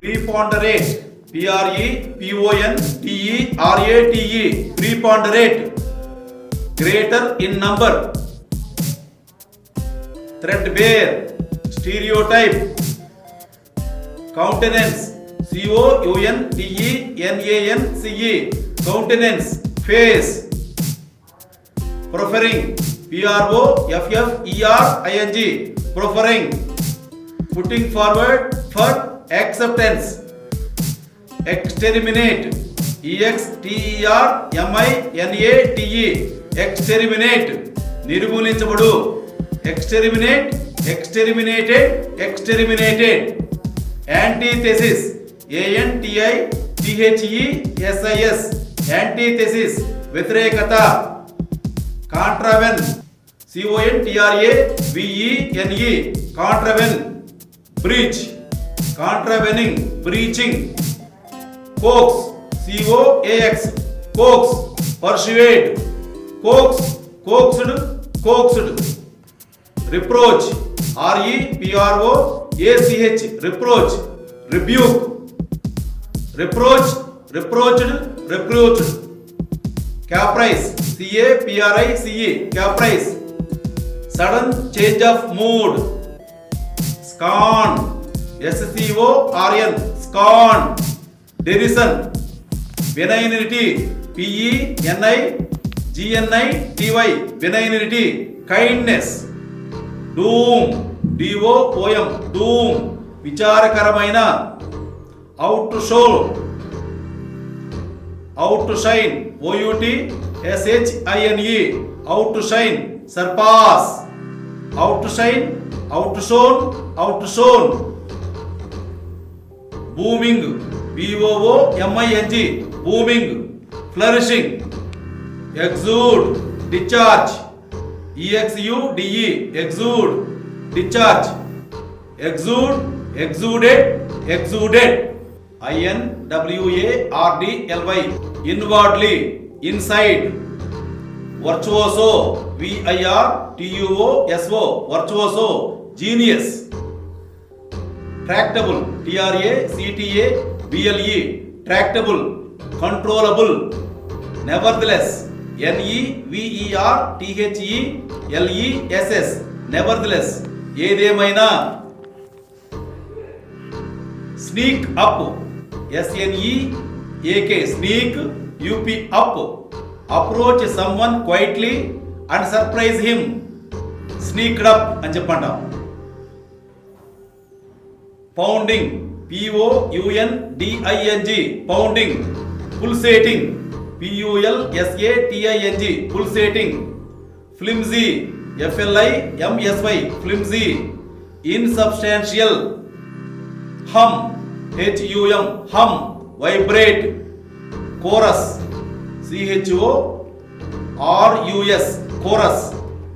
Preponderate. Preponderate. Preponderate. Greater in number. Threadbare. Stereotype. Countenance. Countenance. Countenance. Face. Proffering. Proffering. Proffering. Putting forward for acceptance. Exterminate. Exterminate. Exterminate. నిర్మూలించబడు. Exterminate. Exterminated. Exterminated. Antithesis. Antithesis. Antithesis. వ్యతిరేకత. Contravene. Contravene. Contravene. Breach. Contravening. Breaching. Coax. Coax. Coax. Persuade. Coax. Coaxed. Coaxed. Reproach. Reproach. Reproach. Rebuke. Reproach. Reproached. Reproached. Caprice. Caprice. Caprice. Sudden change of mood. Scorn. Scorn. Scorn. Derision. Benignity. Benignity. Benignity. Kindness. Doom. Doom. Doom. విచారకరమైన. Out to show. Out to shine. Outshine. Out to shine. Surpass. Out to shine. Out to shown. Out to shown. Booming. Booming. Booming. Flourishing. Exude. Discharge. Exude. Exude. Discharge. Exude. Exuded. Exuded. Inwardly. Inwardly. Inside. Virtuoso. Virtuoso. Virtuoso. Genius. Tractable. Tractable. Tractable. Controllable. Nevertheless. Nevertheless. Nevertheless. ఏదేమైనా. Sneak up. Sneak. Sneak. Up. Approach someone quietly and surprise him. Sneaked up అని చెప్పంటాం. Pounding. Pounding. Pounding. Pulsating. Pulsating. Pulsating. Flimsy. Flimsy. Flimsy. Insubstantial. Hum. Hum. Vibrate. Chorus. Chorus. Chorus.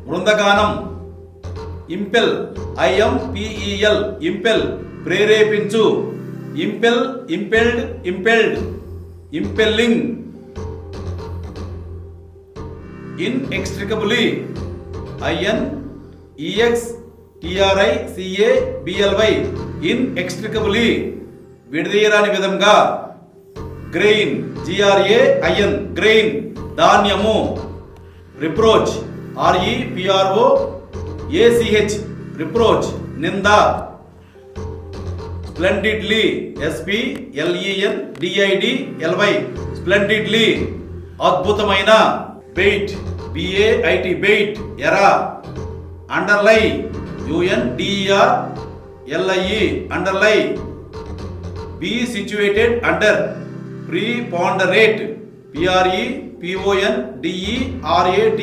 బృందగానం. Impel. Impel. ప్రేరేపించు. Impel. Impelled. Impelling. Inextricably. Inextricably. Inextricably. విడదీయరాని విధంగా. Grain. Grain. ధాన్యము. Reproach. Reproach. Reproach. నింద. Splendidly. Splendidly. Splendidly. అద్భుతమైన. Bait. Bait. ఎర. Underlie. Underlie. Underlie. Be situated under. Preponderate. Preponderate.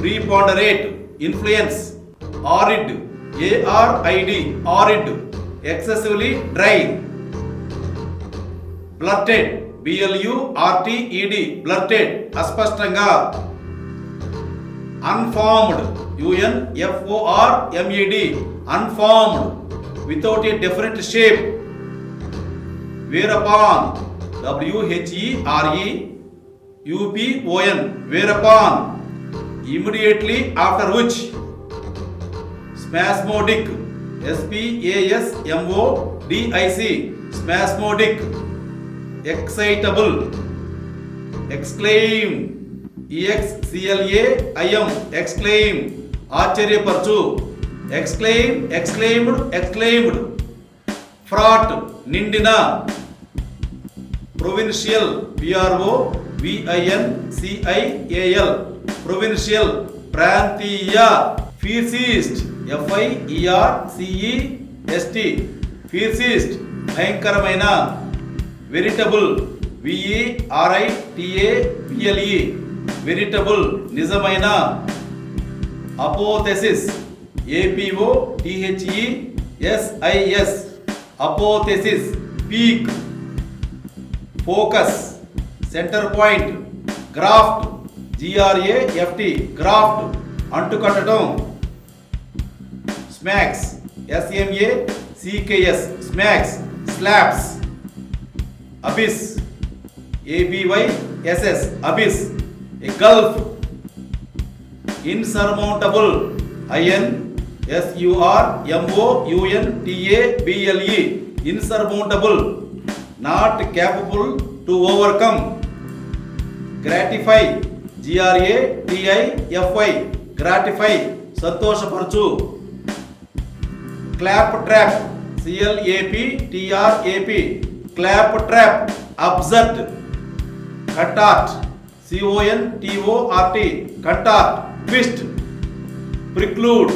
Preponderate. Influence. Arid. Arid. Excessively dry. Blurted. Blurted. Blurted. అస్పష్టంగా. Unformed. Unformed. Unformed. Without a definite shape. Whereupon. Whereupon. Whereupon. Immediately after which. Spasmodic. Spasmodic. DIC spasmodic, excitable, exclaim, EXCLAIM, exclaim, ఆశ్చర్యపరచు, exclaim, exclaimed, exclaimed, fraught, నిండిన, provincial, PROVINCIAL, provincial, ప్రాంతీయ, ఫీసిస్ట్, FIERCEST, ఫీసిస్ట్, భయంకరమైన, veritable, VERITABLE, veritable, నిజమైన, apotheosis, APOTHESIS, apotheosis, peak, focus, centre point, graft, GRAFT, graft, అంటుకట్టడం, smacks, SMACKS, smacks, slaps, abyss, ABYSS, abyss, a gulf, insurmountable, INSURMOUNTABLE, insurmountable, not capable to overcome, gratify, GRATIFY, gratify, సంతోషపరచు, claptrap, CLAPTRAP, claptrap, absurd, contort, CONTORT, contort, twist, preclude,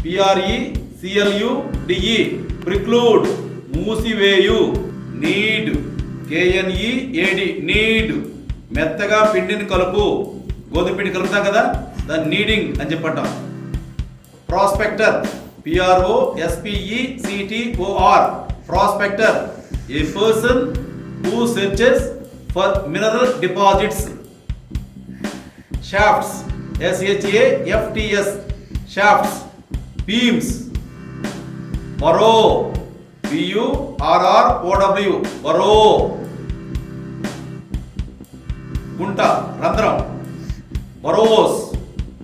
PRECLUDE, preclude, మూసివేయు, knead, KNEAD, knead, మెత్తగా పిండిని కలుపు, గోధుమ పిండి కలుపుతాం కదా, దాన్ని నీడింగ్ అని చెప్పంటాం. Prospector, PROSPECTOR, prospector, a person who searches for mineral deposits. Shafts, SHAFTS, shafts, beams, burrow, BURROW, burrow, గుంట, రంధ్రం, burrows,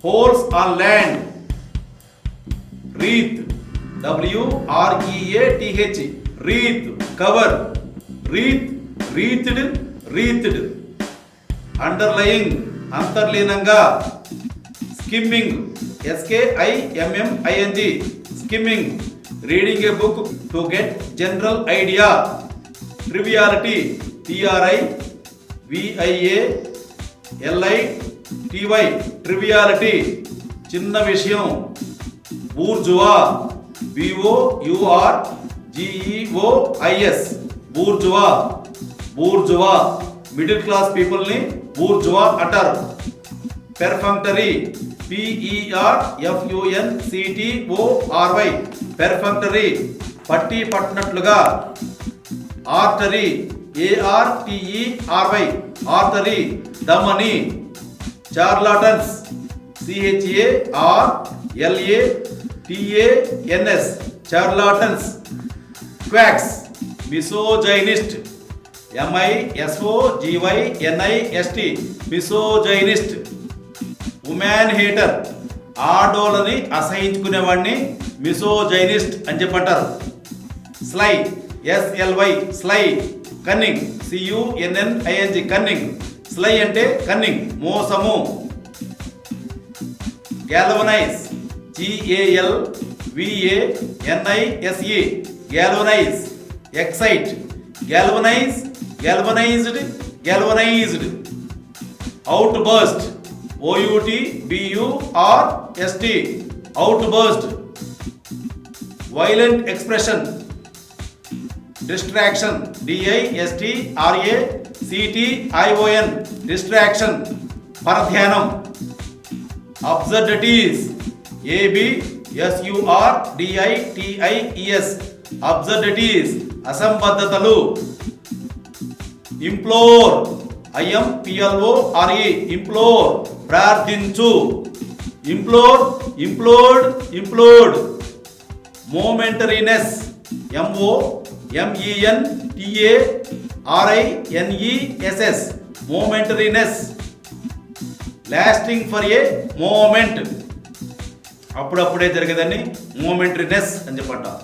holes on land, wreath, WREATH, wreath, cover, wreath, wreathed, wreathed, underlying, అంతర్లీనంగా, skimming, SKIMMING, skimming, reading a book to get general idea, triviality, TRIVIALITY, triviality, చిన్న విషయం, bourgeois, BOURGEOIS, bourgeois, bourgeois, middle class పీపుల్ని bourgeois అంటారు. Perfunctory, PERFUNCTORY, perfunctory, పట్టి పట్టినట్లుగా. Artery, ARTERY, artery, ధమని. చార్లాటన్స్, CHARLATANS, charlatans. Quacks, misogynist, MISOGYNIST, misogynist. Women hater, ఆడోళ్ళని అసహించుకునేవాడిని misogynist అని చెప్పంటారు. Sly, SLY, sly, cunning, CUNNING, cunning. Sly అంటే కన్నింగ్, మోసము. Galvanise, GALVANISE, galvanise. Excite, galvanise, galvanised, galvanised. Outburst, OUTBURST, outburst. Violent expression, distraction, DISTRACTION, distraction, పరధ్యానం. Absurdities, ABSURDITIES, absurdities, అసంబద్ధతలు. Implore, IMPLORE, implore, ప్రార్థించు. Implore, implode, implode. Momentariness, MOMENTARINESS, momentariness. Lasting for a moment, అప్పుడప్పుడే జరిగేదాన్ని మోమెంటరీనెస్ అని చెప్పంటారు.